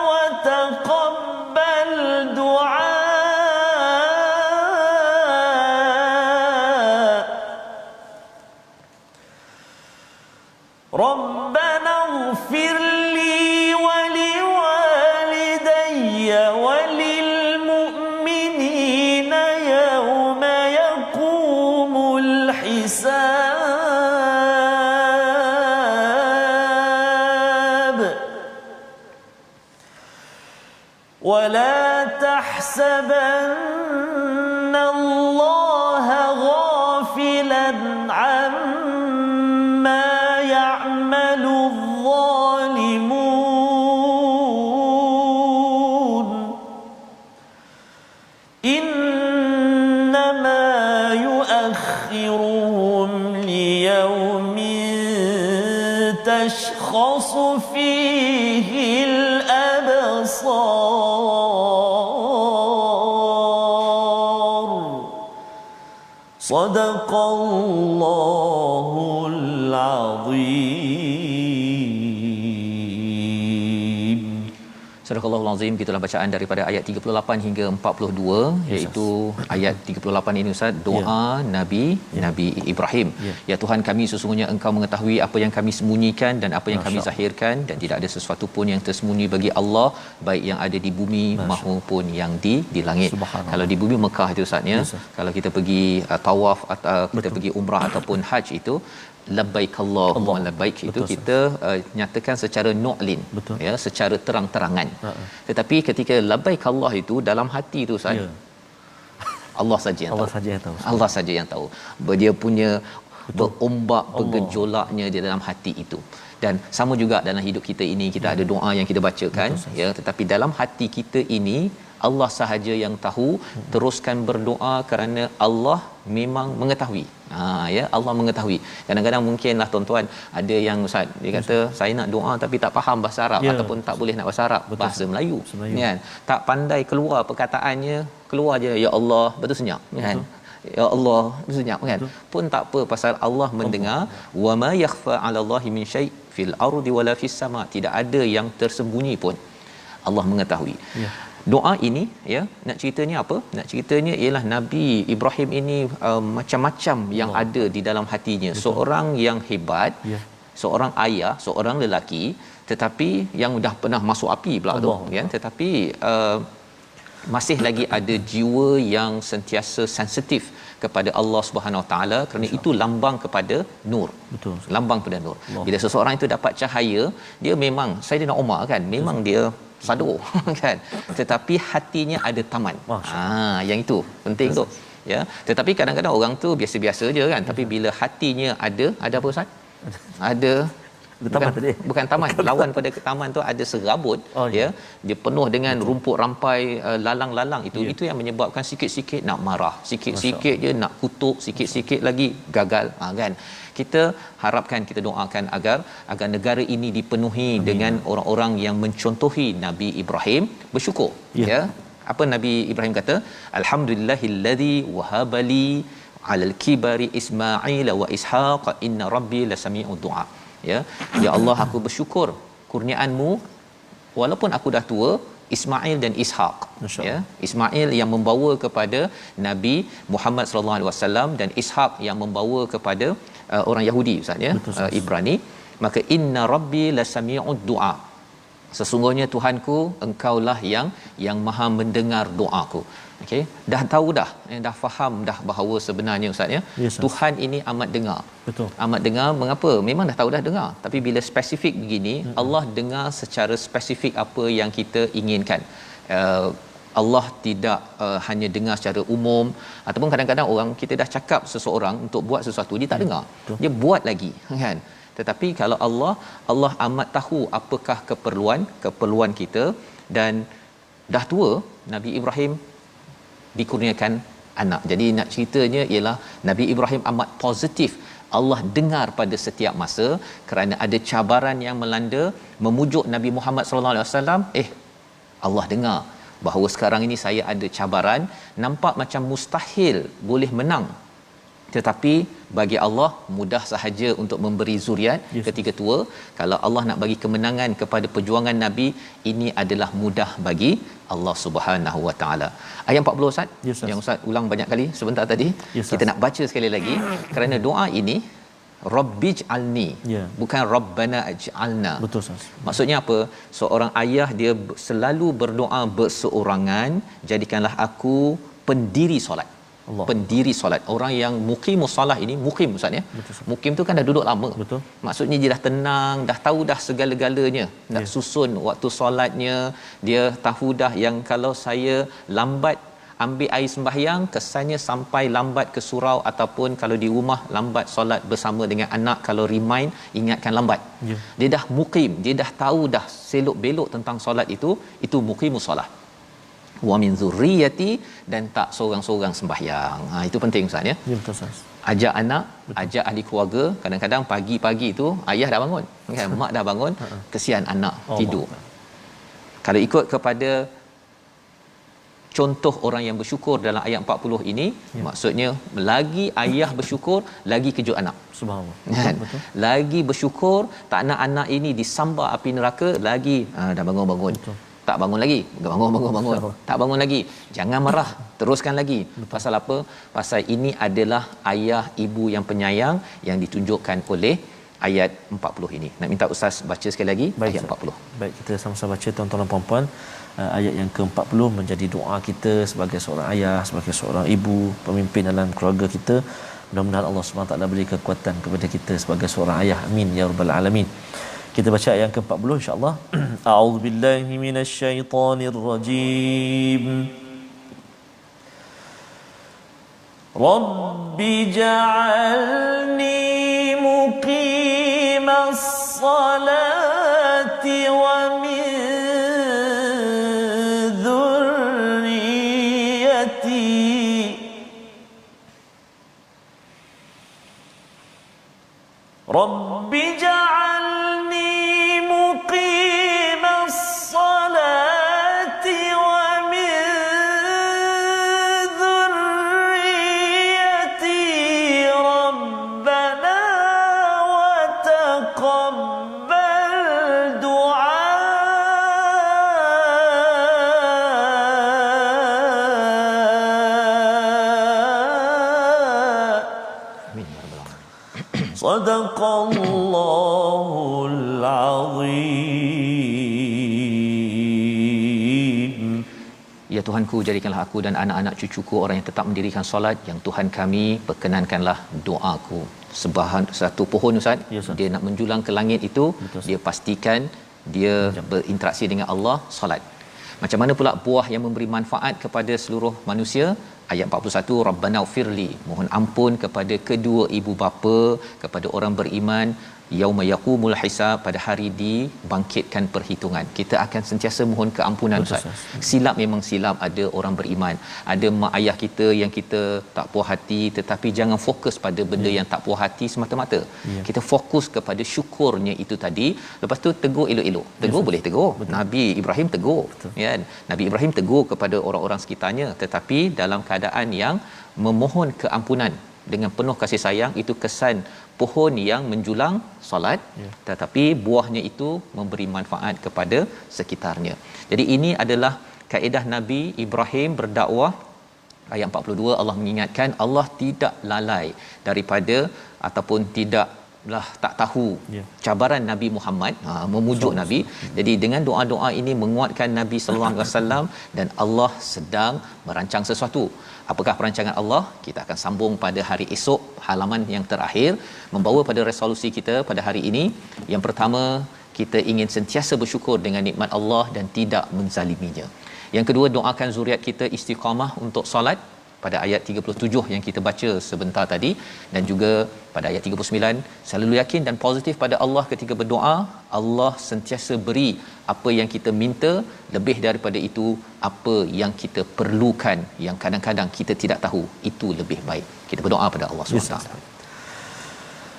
wa taqabbal du'a. Rabbana ighfir li wa liwalidayya wa lil mu'minina yawma yaqumul hisab. Wa la tahsabanna Allaha ghafilan 'amma ya'malu adh-dhalimun. Innama yu'akhiruhum liyawmin tashkhasu fihi al-absar. Sadaqallahul azim. Sadaqallahul azim. Gitulah bacaan daripada ayat 38 hingga 42, iaitu ayat 38 ini Ustaz, doa Nabi Ibrahim. Ya Tuhan kami, sesungguhnya Engkau mengetahui apa yang kami sembunyikan dan apa yang kami zahirkan, dan tidak ada sesuatu pun yang tersembunyi bagi Allah, baik yang ada di bumi maupun yang di langit. Kalau di bumi Mekah itu Ustaz ya, kalau kita pergi tawaf atau kita pergi umrah ataupun haji itu, labbaik Allahumma labbaik itu kita nyatakan secara nu'lin, ya, secara terang-terangan. Tetapi ketika labbaik Allah itu dalam hati itu Ustaz, Allah saja yang tahu. Allah saja yang tahu. Dia punya berombak bergejolaknya di dalam hati itu. Dan sama juga dalam hidup kita ini, kita ada doa yang kita bacakan, ya, tetapi dalam hati kita ini Allah sahaja yang tahu. Teruskan berdoa kerana Allah memang mengetahui. Ya, Allah mengetahui. Kadang-kadang mungkinlah tuan-tuan ada yang Ustaz dia kata saya nak doa tapi tak faham bahasa Arab, ataupun tak boleh nak bahasa Arab, bahasa Melayu kan, tak pandai keluar perkataannya, keluar je ya Allah betul senyap kan, ya Allah betul senyap kan, pun tak apa, pasal Allah mendengar. Wa ma yakhfa 'ala Allahi min syai' fil ardi wala fis sama. Tidak ada yang tersembunyi pun, Allah mengetahui. Doa ini, ya, nak ceritanya apa? Nak ceritanya ialah Nabi Ibrahim ini macam-macam yang ada di dalam hatinya. Seorang yang hebat, seorang ayah, seorang lelaki, tetapi yang dah pernah masuk api pula tu, kan? Tetapi masih lagi ada jiwa yang sentiasa sensitif kepada Allah Subhanahu Wa Taala, kerana itu lambang kepada nur. Betul. Lambang kepada nur. Bila seseorang itu dapat cahaya, dia memang Saidina Umar kan, memang dia sado kan, tetapi hatinya ada taman. Yang itu penting tu ya. Tetapi kadang-kadang orang tu biasa-biasa je kan, tapi bila hatinya ada apa Ustaz? Ada taman tadi. Bukan taman. Lawan pada taman tu ada serabut, ya. Dia penuh dengan rumput rampai, lalang-lalang itu. Itu yang menyebabkan sikit-sikit nak marah, sikit-sikit je nak kutuk, sikit-sikit lagi gagal, kan. Kita harapkan, kita doakan agar negara ini dipenuhi dengan orang-orang yang mencontohi Nabi Ibrahim, bersyukur, ya. Apa Nabi Ibrahim kata? Alhamdulillahillazi wahabali 'alal kibari Ismail wa Ishaq inna rabbi lasami'ud du'a. Ya Allah, aku bersyukur kurniaanmu walaupun aku dah tua, Ismail dan Ishaq, ya. Ismail yang membawa kepada Nabi Muhammad sallallahu alaihi wasallam dan Ishaq yang membawa kepada orang Yahudi, Ustaz, ya, Ibrani. Maka inna rabbi lasami'ud du'a, sesungguhnya Tuhanku, engkaulah yang maha mendengar doaku. Okey, dah tahu dah faham dah bahawa sebenarnya, Ustaz, ya, Tuhan ini amat dengar. Betul. Amat dengar. Mengapa? Memang dah tahu dah dengar, tapi bila spesifik begini, Allah dengar secara spesifik apa yang kita inginkan. Allah tidak hanya dengar secara umum, ataupun kadang-kadang orang, kita dah cakap seseorang untuk buat sesuatu, dia tak dengar. Dia buat lagi, kan? Tetapi kalau Allah amat tahu apakah keperluan kita. Dan dah tua, Nabi Ibrahim dikurniakan anak. Jadi nak ceritanya ialah Nabi Ibrahim amat positif. Allah dengar pada setiap masa, kerana ada cabaran yang melanda, memujuk Nabi Muhammad sallallahu alaihi wasallam, Allah dengar bahawa sekarang ini saya ada cabaran, nampak macam mustahil boleh menang, tetapi bagi Allah mudah sahaja untuk memberi zuriat ketika tua. Kalau Allah nak bagi kemenangan kepada perjuangan Nabi, ini adalah mudah bagi Allah Subhanahu Wa Taala. Ayat 40, Ustaz, yang Ustaz ulang banyak kali sebentar tadi, kita nak baca sekali lagi, kerana doa ini Rabbij'alni, bukan Rabbana aj'alna. Betul, Ustaz. Maksudnya apa? Seorang ayah dia selalu berdoa berseorangan, jadikanlah aku pendiri solat. Allah. Pendiri solat. Orang yang muqimus solah ini, muqim, Ustaz, ya. Muqim tu kan dah duduk lama. Betul. Maksudnya dia dah tenang, dah tahu dah segala-galanya. Nak susun waktu solatnya, dia tahu dah yang kalau saya lambat ambil air sembahyang, kesannya sampai lambat ke surau, ataupun kalau di rumah lambat solat bersama dengan anak, kalau remind, ingatkan lambat. Dia dah muqim, dia dah tahu dah selok-belok tentang solat itu muqimus solah. Wa min zurriyati, dan tak seorang-seorang sembahyang. Itu penting, Ustaz, ya. Ya, betul, Ustaz. Ajak anak, ajak ahli keluarga. Kadang-kadang pagi-pagi tu ayah dah bangun, kan, mak dah bangun, kesian anak tidur. Kalau ikut kepada contoh orang yang bersyukur dalam ayat 40 ini, maksudnya lagi ayah bersyukur, lagi kejut anak. Subhanallah. Betul. Lagi bersyukur, tak nak anak ini disambar api neraka, lagi dah bangun-bangun. Betul. Tak bangun lagi, bangun. Tak bangun lagi, jangan marah, teruskan lagi. Pasal apa? Pasal ini adalah ayah ibu yang penyayang yang ditunjukkan oleh ayat 40 ini. Nak minta Ustaz baca sekali lagi. Baik, ayat 40. Baik, kita sama-sama baca, tuan-tuan dan puan-puan. Ayat yang ke-40 menjadi doa kita sebagai seorang ayah, sebagai seorang ibu, pemimpin dalam keluarga kita. Mudah-mudahan Allah SWT beri kekuatan kepada kita sebagai seorang ayah. Amin ya rabbal alamin. Kita baca ayat yang ke-40 insya-Allah. A'udzubillahi minasyaitonirrajim. Rabbi ja'alni muqimas salati wa min dhurriyyati Rabbi ja'alni muqimas salati wa min dhurriyyati rabbana wa taqabbal du'a. Amin ya rabbal alamin. Sadaqallahul azim. Ya Tuhanku, jadikanlah aku dan anak-anak cucuku orang yang tetap mendirikan solat. Yang Tuhan kami, perkenankanlah doaku. Satu pohon, Ustaz, dia nak menjulang ke langit itu, dia pastikan dia berinteraksi dengan Allah, solat. Macam mana pula buah yang memberi manfaat kepada seluruh manusia? Ayat 41, Rabbana ufirli, mohon ampun kepada kedua ibu bapa, kepada orang beriman, yauma yaqumul hisab, pada hari dibangkitkan perhitungan. Kita akan sentiasa mohon keampunan, Ustaz. Silap memang silap, ada orang beriman, ada mak ayah kita yang kita tak puas hati, tetapi jangan fokus pada benda yang tak puas hati semata-mata. Kita fokus kepada syukurnya itu tadi. Lepas tu tegur elok-elok. Tegur boleh tegur. Nabi Ibrahim tegur, kan? Nabi Ibrahim tegur kepada orang-orang sekitarnya, tetapi dalam keadaan yang memohon keampunan dengan penuh kasih sayang. Itu kesan pohon yang menjulang solat, tetapi buahnya itu memberi manfaat kepada sekitarnya. Jadi ini adalah kaedah Nabi Ibrahim berdakwah. Ayat 42 Allah mengingatkan, Allah tidak lalai daripada ataupun tidaklah tak tahu cabaran Nabi Muhammad, memujuk Nabi. Jadi dengan doa-doa ini menguatkan Nabi sallallahu alaihi wasallam, dan Allah sedang merancang sesuatu. Apakah perancangan Allah? Kita akan sambung pada hari esok, halaman yang terakhir, membawa pada resolusi kita pada hari ini. Yang pertama, kita ingin sentiasa bersyukur dengan nikmat Allah dan tidak menzaliminya. Yang kedua, doakan zuriat kita istiqamah untuk solat pada ayat 37 yang kita baca sebentar tadi, dan juga pada ayat 39, selalu yakin dan positif pada Allah ketika berdoa. Allah sentiasa beri apa yang kita minta, lebih daripada itu apa yang kita perlukan, yang kadang-kadang kita tidak tahu, itu lebih baik. Kita berdoa pada Allah SWT.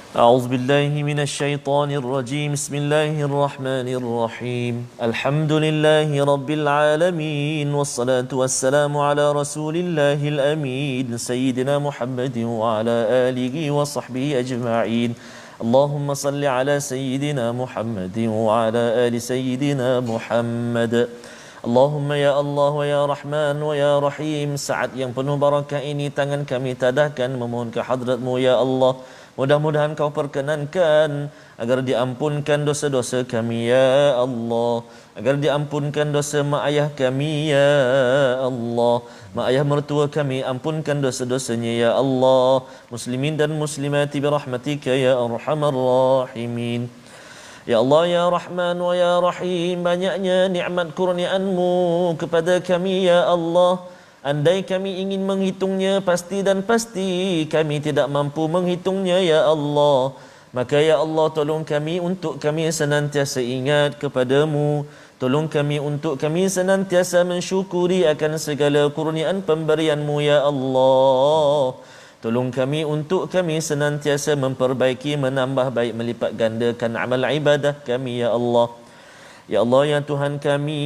أعوذ بالله من الشيطان الرجيم بسم الله الرحمن الرحيم الحمد لله رب العالمين والصلاة والسلام على رسول الله الأمين سيدنا محمد وعلى آله وصحبه أجمعين اللهم صل على سيدنا محمد وعلى آل سيدنا محمد Allahumma ya Allah wa ya Rahman wa ya Rahim. Saat yang penuh barakah ini tangan kami tadahkan memohon ke hadrat-Mu ya Allah. Mudah-mudahan Kau perkenankan agar diampunkan dosa-dosa kami ya Allah, agar diampunkan dosa mak ayah kami ya Allah, mak ayah mertua kami ampunkan dosa-dosanya ya Allah, muslimin dan muslimati birahmatika ya arhamar rahimin. Ya Allah ya Rahman wa ya Rahim, banyaknya nikmat kurniaan-Mu kepada kami ya Allah. Andai kami ingin menghitungnya pasti dan pasti kami tidak mampu menghitungnya ya Allah. Maka ya Allah, tolong kami untuk kami senantiasa ingat kepadamu. Tolong kami untuk kami senantiasa mensyukuri akan segala kurniaan pemberian-Mu ya Allah. Tolong kami untuk kami senantiasa memperbaiki, menambah baik, melipat gandakan amal ibadah kami ya Allah. Ya Allah ya Tuhan kami,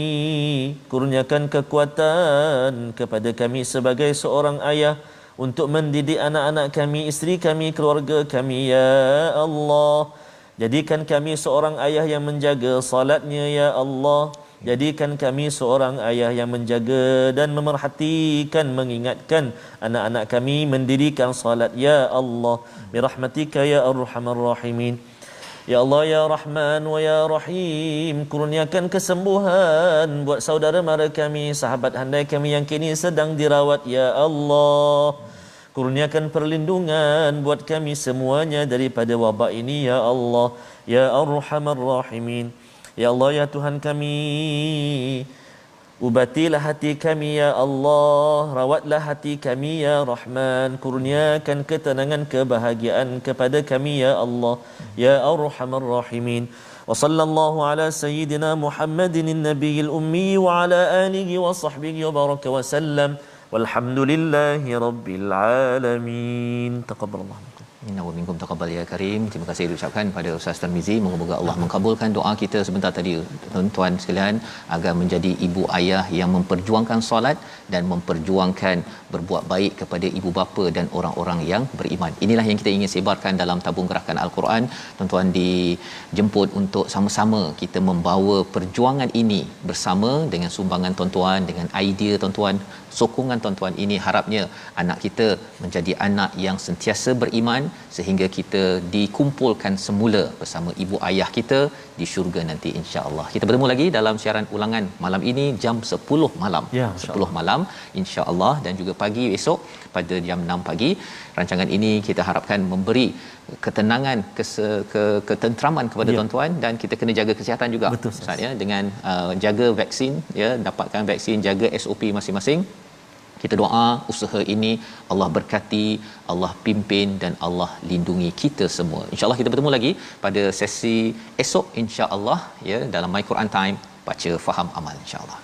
kurniakan kekuatan kepada kami sebagai seorang ayah untuk mendidik anak-anak kami, isteri kami, keluarga kami ya Allah. Jadikan kami seorang ayah yang menjaga salatnya ya Allah. Jadikan kami seorang ayah yang menjaga dan memerhatikan, mengingatkan anak-anak kami mendirikan salat ya Allah. Birahmatika ya arhamar rahimin. Ya Allah ya Rahman wa ya Rahim, kurniakan kesembuhan buat saudara mara kami, sahabat handai kami yang kini sedang dirawat ya Allah. Kurniakan perlindungan buat kami semuanya daripada wabak ini ya Allah ya arhamar rahimin. Ya Allah ya Tuhan kami, ubatilah hati kami ya Allah, rawatlah hati kami ya Rahman, kurniakan ketenangan, kebahagiaan kepada kami ya Allah ya arhamar rahimin. Wa sallallahu ala sayyidina Muhammadin nabiyil ummi wa ala alihi wa sahbihi wa baraka wa sallam walhamdulillahi rabbil alamin. Taqabbalallahu Inna wa minkum taqabbal ya karim. Terima kasih diucapkan pada Ustaz Tarmizi. Moga-moga Allah mengabulkan doa kita sebentar tadi, tuan-tuan sekalian, agar menjadi ibu ayah yang memperjuangkan solat dan memperjuangkan berbuat baik kepada ibu bapa dan orang-orang yang beriman. Inilah yang kita ingin sebarkan dalam tabung gerakan Al-Quran. Tuan-tuan dijemput untuk sama-sama kita membawa perjuangan ini bersama dengan sumbangan tuan-tuan, dengan idea tuan-tuan, sokongan tuan-tuan. Ini harapnya anak kita menjadi anak yang sentiasa beriman, sehingga kita dikumpulkan semula bersama ibu ayah kita di syurga nanti insya-Allah. Kita bertemu lagi dalam siaran ulangan malam ini jam 10 malam. Ya, 10 malam insya-Allah, dan juga pagi esok pada jam 6 pagi. Rancangan ini kita harapkan memberi ketenangan, ketenteraman kepada tuan-tuan, dan kita kena jaga kesihatan juga. Betul, Ustaz ya, dengan jaga vaksin ya, dapatkan vaksin, jaga SOP masing-masing. Kita doa usaha ini Allah berkati, Allah pimpin dan Allah lindungi kita semua. Insya-Allah kita bertemu lagi pada sesi esok insya-Allah ya, dalam My Quran Time, baca faham amal insya-Allah.